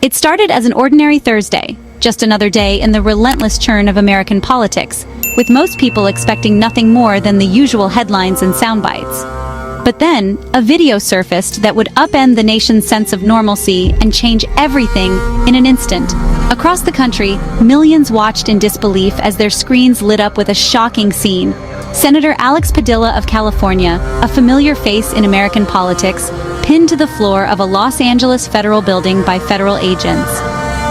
It started as an ordinary Thursday, just another day in the relentless churn of American politics, with most people expecting nothing more than the usual headlines and sound bites. But then, a video surfaced that would upend the nation's sense of normalcy and change everything in an instant. Across the country, millions watched in disbelief as their screens lit up with a shocking scene. Senator Alex Padilla of California, a familiar face in American politics, pinned to the floor of a Los Angeles federal building by federal agents.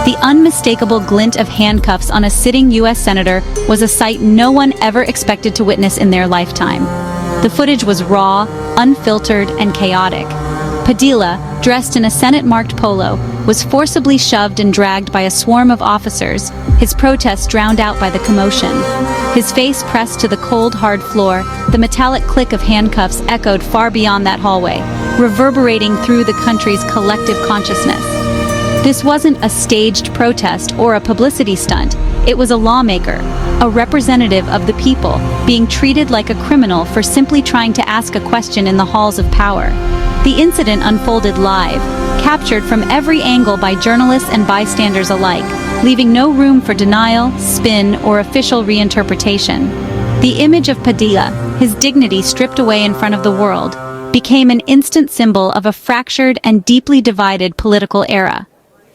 The unmistakable glint of handcuffs on a sitting U.S. senator was a sight no one ever expected to witness in their lifetime. The footage was raw, unfiltered, and chaotic. Padilla, dressed in a Senate-marked polo, was forcibly shoved and dragged by a swarm of officers, his protest drowned out by the commotion. His face pressed to the cold, hard floor, the metallic click of handcuffs echoed far beyond that hallway, reverberating through the country's collective consciousness. This wasn't a staged protest or a publicity stunt. It was a lawmaker, a representative of the people, being treated like a criminal for simply trying to ask a question in the halls of power. The incident unfolded live, captured from every angle by journalists and bystanders alike, leaving no room for denial, spin, or official reinterpretation. The image of Padilla, his dignity stripped away in front of the world, became an instant symbol of a fractured and deeply divided political era.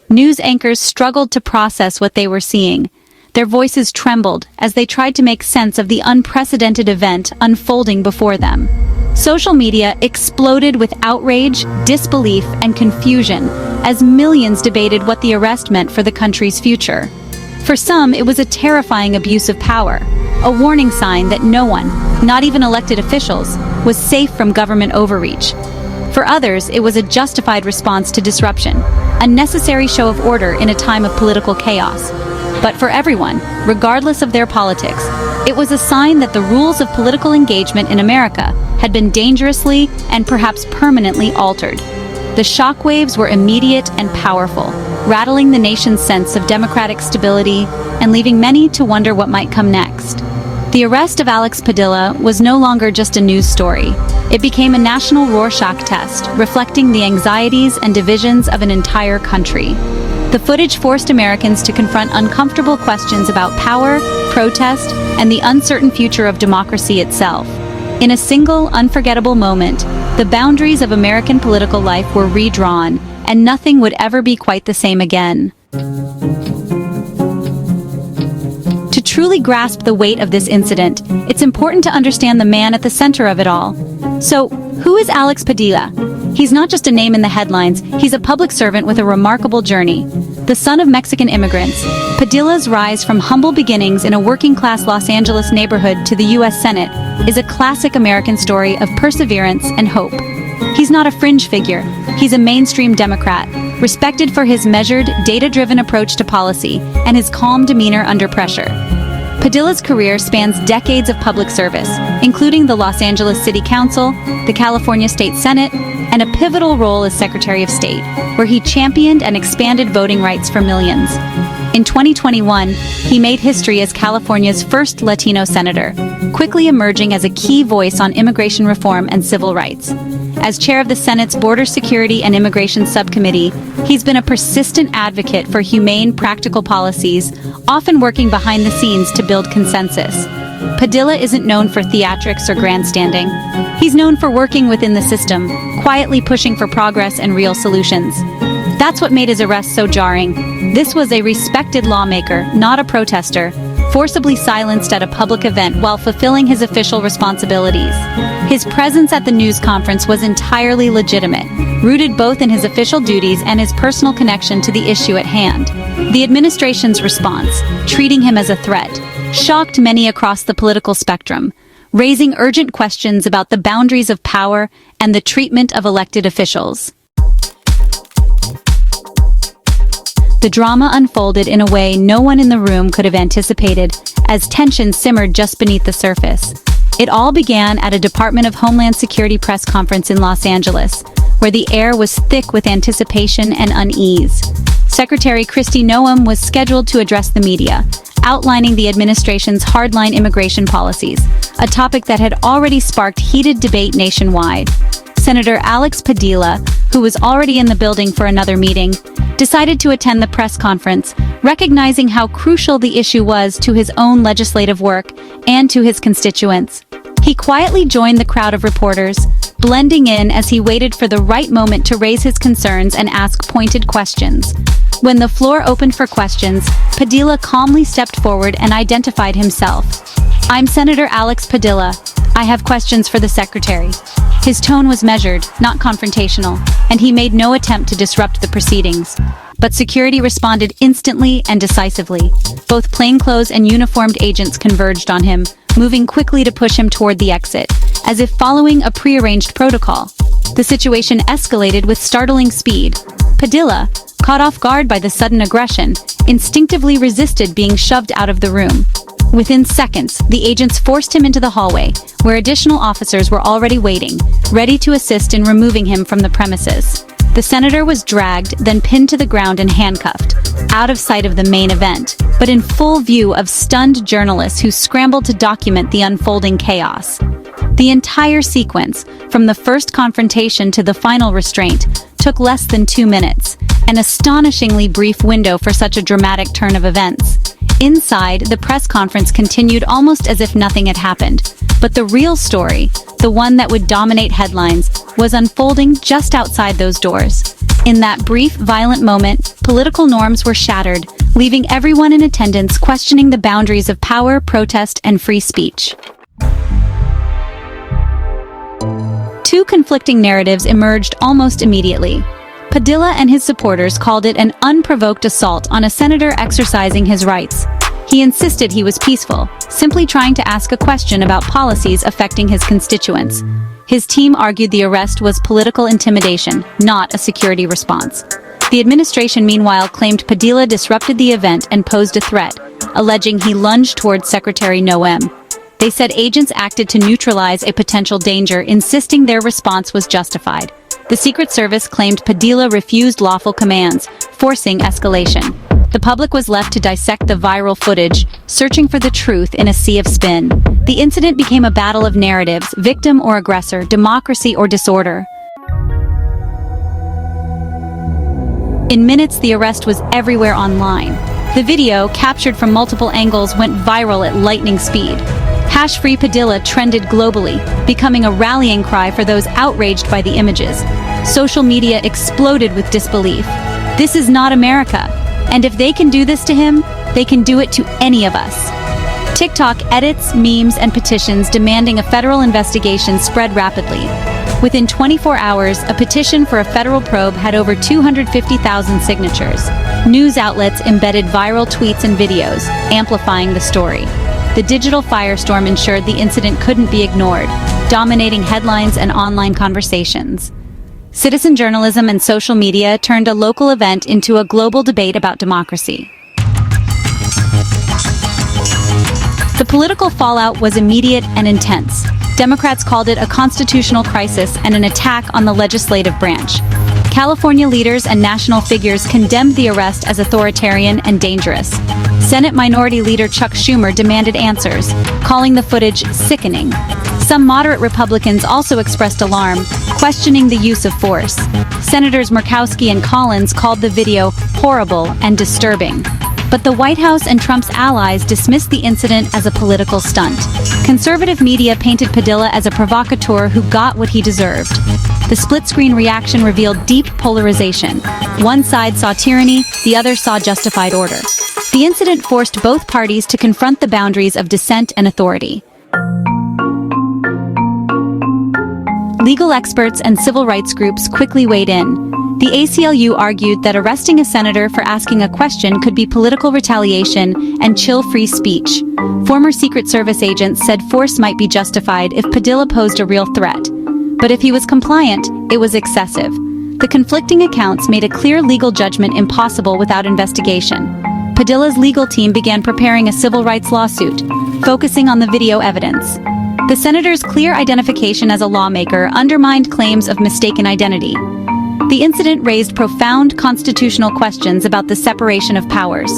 News anchors struggled to process what they were seeing. Their voices trembled as they tried to make sense of the unprecedented event unfolding before them. Social media exploded with outrage, disbelief, and confusion as millions debated what the arrest meant for the country's future. For some, it was a terrifying abuse of power, a warning sign that no one, not even elected officials, was safe from government overreach. For others, it was a justified response to disruption, a necessary show of order in a time of political chaos. But for everyone, regardless of their politics, it was a sign that the rules of political engagement in America had been dangerously and perhaps permanently altered. The shockwaves were immediate and powerful, rattling the nation's sense of democratic stability and leaving many to wonder what might come next. The arrest of Alex Padilla was no longer just a news story. It became a national Rorschach test, reflecting the anxieties and divisions of an entire country. The footage forced Americans to confront uncomfortable questions about power, protest, and the uncertain future of democracy itself. In a single, unforgettable moment, the boundaries of American political life were redrawn, and nothing would ever be quite the same again. To truly grasp the weight of this incident, it's important to understand the man at the center of it all. So, who is Alex Padilla? He's not just a name in the headlines, he's a public servant with a remarkable journey. The son of Mexican immigrants, Padilla's rise from humble beginnings in a working-class Los Angeles neighborhood to the U.S. Senate is a classic American story of perseverance and hope. He's not a fringe figure, he's a mainstream Democrat, respected for his measured, data-driven approach to policy and his calm demeanor under pressure. Padilla's career spans decades of public service, including the Los Angeles City Council, the California State Senate, and a pivotal role as Secretary of State, where he championed and expanded voting rights for millions. In 2021, he made history as California's first Latino senator, quickly emerging as a key voice on immigration reform and civil rights. As chair of the Senate's Border Security and Immigration Subcommittee, he's been a persistent advocate for humane, practical policies, often working behind the scenes to build consensus. Padilla isn't known for theatrics or grandstanding. He's known for working within the system, quietly pushing for progress and real solutions. That's what made his arrest so jarring. This was a respected lawmaker, not a protester, forcibly silenced at a public event while fulfilling his official responsibilities. His presence at the news conference was entirely legitimate, rooted both in his official duties and his personal connection to the issue at hand. The administration's response, treating him as a threat, shocked many across the political spectrum, raising urgent questions about the boundaries of power and the treatment of elected officials. The drama unfolded in a way no one in the room could have anticipated, as tension simmered just beneath the surface. It all began at a Department of Homeland Security press conference in Los Angeles, where the air was thick with anticipation and unease. Secretary Kristi Noem was scheduled to address the media, outlining the administration's hardline immigration policies, a topic that had already sparked heated debate nationwide. Senator Alex Padilla, who was already in the building for another meeting, decided to attend the press conference, recognizing how crucial the issue was to his own legislative work and to his constituents. He quietly joined the crowd of reporters, blending in as he waited for the right moment to raise his concerns and ask pointed questions. When the floor opened for questions, Padilla calmly stepped forward and identified himself. "I'm Senator Alex Padilla. I have questions for the secretary." His tone was measured, not confrontational, and he made no attempt to disrupt the proceedings. But security responded instantly and decisively. Both plainclothes and uniformed agents converged on him, moving quickly to push him toward the exit, as if following a prearranged protocol. The situation escalated with startling speed. Padilla, caught off guard by the sudden aggression, instinctively resisted being shoved out of the room. Within seconds, the agents forced him into the hallway, where additional officers were already waiting, ready to assist in removing him from the premises. The senator was dragged, then pinned to the ground and handcuffed, out of sight of the main event, but in full view of stunned journalists who scrambled to document the unfolding chaos. The entire sequence, from the first confrontation to the final restraint, took less than 2 minutes, an astonishingly brief window for such a dramatic turn of events. Inside, the press conference continued almost as if nothing had happened. But the real story, the one that would dominate headlines, was unfolding just outside those doors. In that brief, violent moment, political norms were shattered, leaving everyone in attendance questioning the boundaries of power, protest, and free speech. Two conflicting narratives emerged almost immediately. Padilla and his supporters called it an unprovoked assault on a senator exercising his rights. He insisted he was peaceful, simply trying to ask a question about policies affecting his constituents. His team argued the arrest was political intimidation, not a security response. The administration, meanwhile, claimed Padilla disrupted the event and posed a threat, alleging he lunged towards Secretary Noem. They said agents acted to neutralize a potential danger, insisting their response was justified. The Secret Service claimed Padilla refused lawful commands, forcing escalation. The public was left to dissect the viral footage, searching for the truth in a sea of spin. The incident became a battle of narratives, victim or aggressor, democracy or disorder. In minutes, the arrest was everywhere online. The video, captured from multiple angles, went viral at lightning speed. #Free Padilla trended globally, becoming a rallying cry for those outraged by the images. Social media exploded with disbelief. This is not America, and if they can do this to him, they can do it to any of us. TikTok edits, memes, and petitions demanding a federal investigation spread rapidly. Within 24 hours, a petition for a federal probe had over 250,000 signatures. News outlets embedded viral tweets and videos, amplifying the story. The digital firestorm ensured the incident couldn't be ignored, dominating headlines and online conversations. Citizen journalism and social media turned a local event into a global debate about democracy. The political fallout was immediate and intense. Democrats called it a constitutional crisis and an attack on the legislative branch. California leaders and national figures condemned the arrest as authoritarian and dangerous. Senate Minority Leader Chuck Schumer demanded answers, calling the footage sickening. Some moderate Republicans also expressed alarm, questioning the use of force. Senators Murkowski and Collins called the video horrible and disturbing. But the White House and Trump's allies dismissed the incident as a political stunt. Conservative media painted Padilla as a provocateur who got what he deserved. The split-screen reaction revealed deep polarization. One side saw tyranny, the other saw justified order. The incident forced both parties to confront the boundaries of dissent and authority. Legal experts and civil rights groups quickly weighed in. The ACLU argued that arresting a senator for asking a question could be political retaliation and chill free speech. Former Secret Service agents said force might be justified if Padilla posed a real threat. But if he was compliant, it was excessive. The conflicting accounts made a clear legal judgment impossible without investigation. Padilla's legal team began preparing a civil rights lawsuit, focusing on the video evidence. The senator's clear identification as a lawmaker undermined claims of mistaken identity. The incident raised profound constitutional questions about the separation of powers.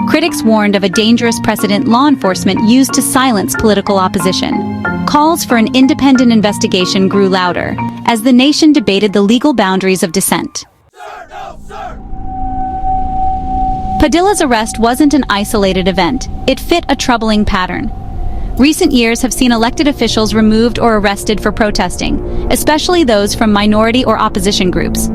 Critics warned of a dangerous precedent law enforcement used to silence political opposition. Calls for an independent investigation grew louder as the nation debated the legal boundaries of dissent. Sir, no, sir! Padilla's arrest wasn't an isolated event. It fit a troubling pattern. Recent years have seen elected officials removed or arrested for protesting, especially those from minority or opposition groups.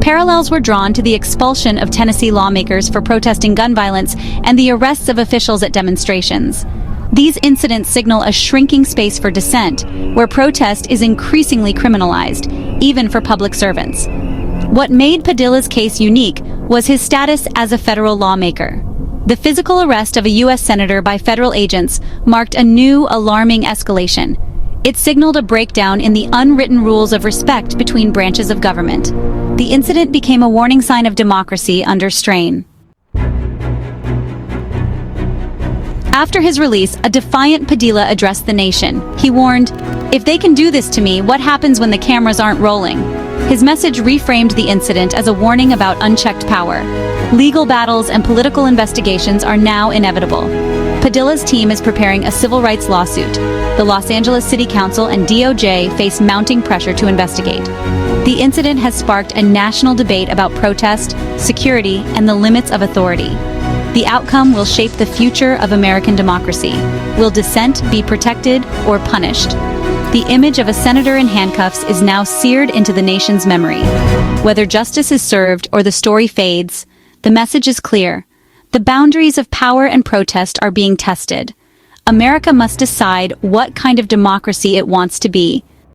Parallels were drawn to the expulsion of Tennessee lawmakers for protesting gun violence and the arrests of officials at demonstrations. These incidents signal a shrinking space for dissent, where protest is increasingly criminalized, even for public servants. What made Padilla's case unique was his status as a federal lawmaker. The physical arrest of a U.S. senator by federal agents marked a new, alarming escalation. It signaled a breakdown in the unwritten rules of respect between branches of government. The incident became a warning sign of democracy under strain. After his release, a defiant Padilla addressed the nation. He warned, "If they can do this to me, what happens when the cameras aren't rolling?" His message reframed the incident as a warning about unchecked power. Legal battles and political investigations are now inevitable. Padilla's team is preparing a civil rights lawsuit. The Los Angeles City Council and DOJ face mounting pressure to investigate. The incident has sparked a national debate about protest, security, and the limits of authority. The outcome will shape the future of American democracy. Will dissent be protected or punished? The image of a senator in handcuffs is now seared into the nation's memory. Whether justice is served or the story fades, the message is clear. The boundaries of power and protest are being tested. America must decide what kind of democracy it wants to be,